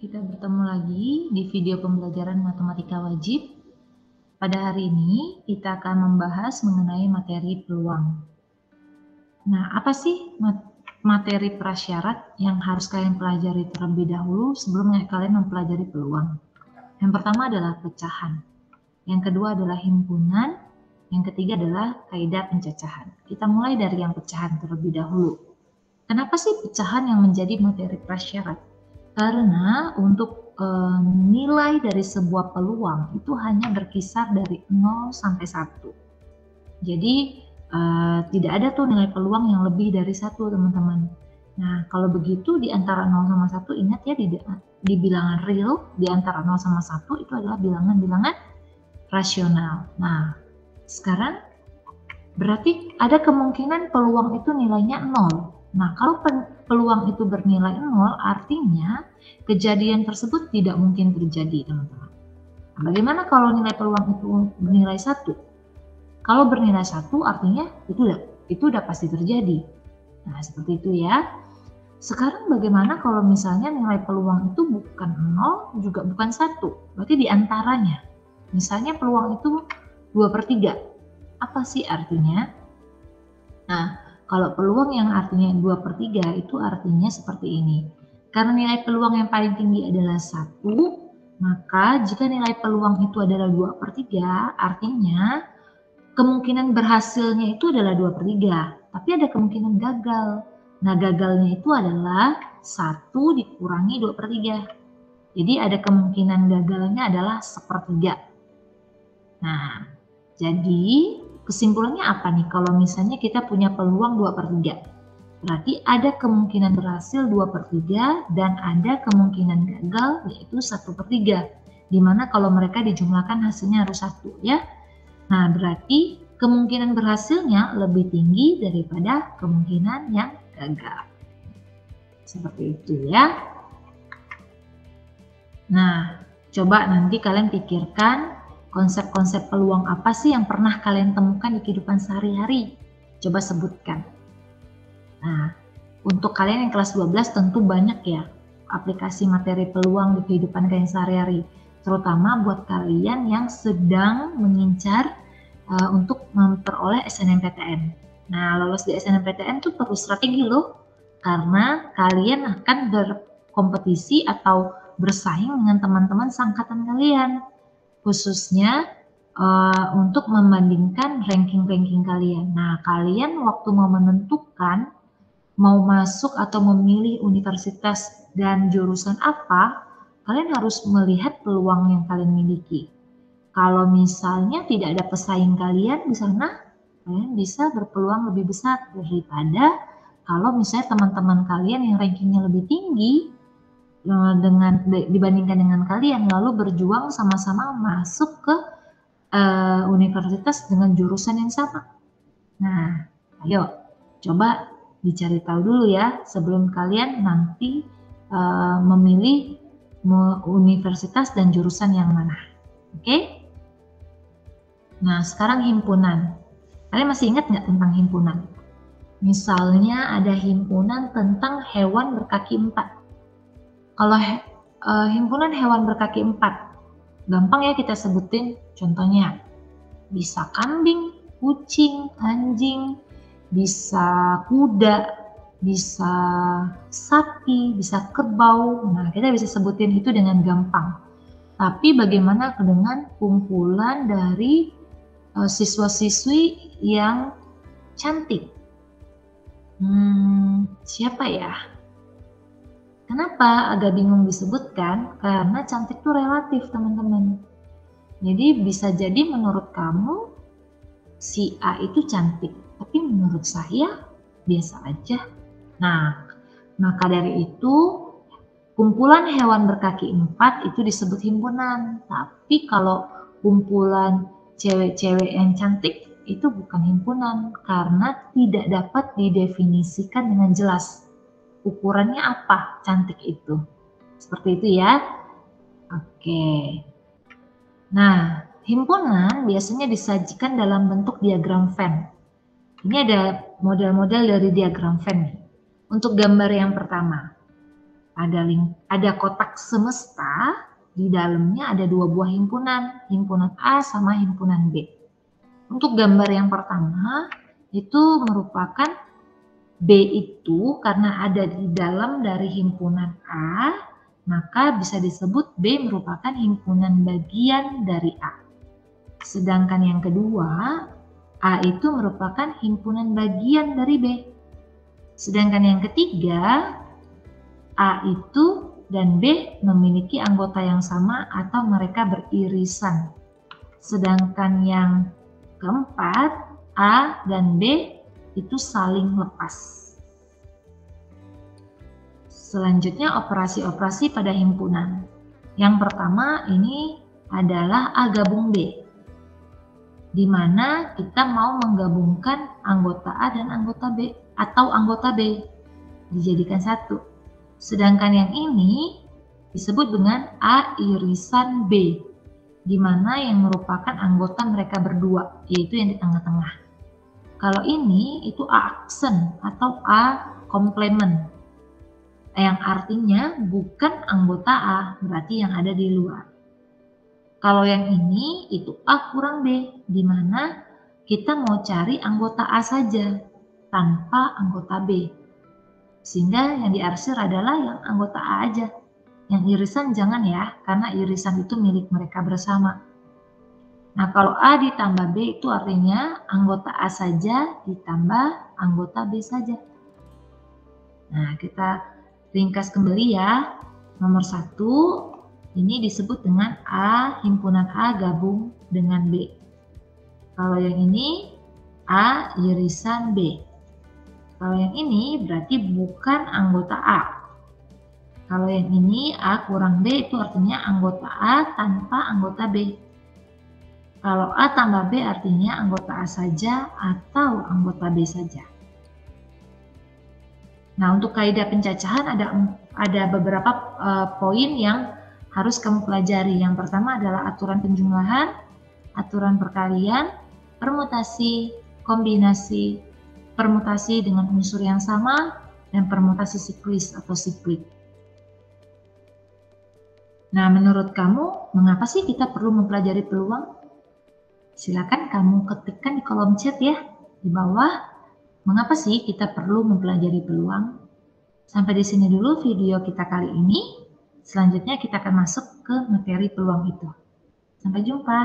Kita bertemu lagi di video pembelajaran matematika wajib. Pada hari ini kita akan membahas mengenai materi peluang. Nah, apa sih materi prasyarat yang harus kalian pelajari terlebih dahulu sebelum kalian mempelajari peluang? Yang pertama adalah pecahan. Yang kedua adalah himpunan. Yang ketiga adalah kaidah pencacahan. Kita mulai dari yang pecahan terlebih dahulu. Kenapa sih pecahan yang menjadi materi prasyarat? Karena untuk nilai dari sebuah peluang itu hanya berkisar dari 0 sampai 1. Jadi tidak ada tuh nilai peluang yang lebih dari 1, teman-teman. Nah, kalau begitu di antara 0 sama 1, ingat ya di bilangan real, di antara 0 sama 1 itu adalah bilangan-bilangan rasional. Nah, sekarang berarti ada kemungkinan peluang itu nilainya 0. Nah, kalau peluang itu bernilai 0, artinya kejadian tersebut tidak mungkin terjadi, teman-teman. Nah, bagaimana kalau nilai peluang itu bernilai 1? Kalau bernilai 1, artinya itu udah pasti terjadi. Nah, seperti itu ya. Sekarang bagaimana kalau misalnya nilai peluang itu bukan 0, juga bukan 1? Berarti di antaranya. Misalnya peluang itu 2/3. Apa sih artinya? Nah, kalau peluang yang artinya 2/3 itu artinya seperti ini. Karena nilai peluang yang paling tinggi adalah 1, maka jika nilai peluang itu adalah 2/3, artinya kemungkinan berhasilnya itu adalah 2/3, tapi ada kemungkinan gagal. Nah, gagalnya itu adalah 1 dikurangi 2/3. Jadi ada kemungkinan gagalnya adalah 1/3. Nah, jadi kesimpulannya apa nih kalau misalnya kita punya peluang 2/3? Berarti ada kemungkinan berhasil 2/3 dan ada kemungkinan gagal yaitu 1/3. Dimana kalau mereka dijumlahkan hasilnya harus 1 ya. Nah, berarti kemungkinan berhasilnya lebih tinggi daripada kemungkinan yang gagal. Seperti itu ya. Nah, coba nanti kalian pikirkan konsep-konsep peluang apa sih yang pernah kalian temukan di kehidupan sehari-hari? Coba sebutkan. Nah, untuk kalian yang kelas 12 tentu banyak ya aplikasi materi peluang di kehidupan kalian sehari-hari. Terutama buat kalian yang sedang mengincar untuk memperoleh SNMPTN. Nah, lolos di SNMPTN tuh perlu strategi loh. Karena kalian akan berkompetisi atau bersaing dengan teman-teman seangkatan kalian. Khususnya untuk membandingkan ranking-ranking kalian. Nah, kalian waktu mau menentukan mau masuk atau memilih universitas dan jurusan apa, kalian harus melihat peluang yang kalian miliki. Kalau misalnya tidak ada pesaing kalian di sana, kalian bisa berpeluang lebih besar daripada kalau misalnya teman-teman kalian yang rankingnya lebih tinggi dibandingkan dengan kalian, lalu berjuang sama-sama masuk ke universitas dengan jurusan yang sama. Nah, ayo coba dicari tahu dulu ya sebelum kalian nanti memilih universitas dan jurusan yang mana. Oke? Nah, sekarang himpunan. Kalian masih ingat nggak tentang himpunan? Misalnya ada himpunan tentang hewan berkaki 4. Kalau himpunan hewan berkaki 4, gampang ya kita sebutin contohnya. Bisa kambing, kucing, anjing, bisa kuda, bisa sapi, bisa kerbau. Nah, kita bisa sebutin itu dengan gampang. Tapi bagaimana dengan kumpulan dari siswa-siswi yang cantik? Siapa ya? Kenapa agak bingung disebutkan? Karena cantik itu relatif, teman-teman. Jadi bisa jadi menurut kamu si A itu cantik, tapi menurut saya biasa aja. Nah, maka dari itu kumpulan hewan berkaki 4 itu disebut himpunan. Tapi kalau kumpulan cewek-cewek yang cantik itu bukan himpunan karena tidak dapat didefinisikan dengan jelas. Ukurannya apa cantik itu? Seperti itu ya. Oke. Nah, himpunan biasanya disajikan dalam bentuk diagram Venn. Ini ada model-model dari diagram Venn nih. Untuk gambar yang pertama. ada kotak semesta, di dalamnya ada dua buah himpunan A sama himpunan B. Untuk gambar yang pertama, itu merupakan B itu karena ada di dalam dari himpunan A, maka bisa disebut B merupakan himpunan bagian dari A. Sedangkan yang kedua, A itu merupakan himpunan bagian dari B. Sedangkan yang ketiga, A itu dan B memiliki anggota yang sama atau mereka beririsan. Sedangkan yang keempat, A dan B itu saling lepas. Selanjutnya operasi-operasi pada himpunan. Yang pertama ini adalah A gabung B, di mana kita mau menggabungkan anggota A dan anggota B atau anggota B dijadikan satu. Sedangkan yang ini disebut dengan A irisan B, di mana yang merupakan anggota mereka berdua, yaitu yang di tengah-tengah. Kalau ini itu A aksen atau A komplement, yang artinya bukan anggota A, berarti yang ada di luar. Kalau yang ini itu A kurang B, di mana kita mau cari anggota A saja tanpa anggota B. Sehingga yang diarsir adalah yang anggota A aja. Yang irisan jangan ya, karena irisan itu milik mereka bersama. Nah, kalau A ditambah B itu artinya anggota A saja ditambah anggota B saja. Nah, kita ringkas kembali ya. Nomor 1, ini disebut dengan A, himpunan A gabung dengan B. Kalau yang ini A irisan B. Kalau yang ini berarti bukan anggota A. Kalau yang ini A kurang B itu artinya anggota A tanpa anggota B. Kalau A tambah B artinya anggota A saja atau anggota B saja. Nah, untuk kaidah pencacahan ada beberapa poin yang harus kamu pelajari. Yang pertama adalah aturan penjumlahan, aturan perkalian, permutasi, kombinasi, permutasi dengan unsur yang sama, dan permutasi siklis atau siklik. Nah, menurut kamu, mengapa sih kita perlu mempelajari peluang? Silakan kamu ketikkan di kolom chat ya, di bawah. Mengapa sih kita perlu mempelajari peluang? Sampai di sini dulu video kita kali ini. Selanjutnya kita akan masuk ke materi peluang itu. Sampai jumpa.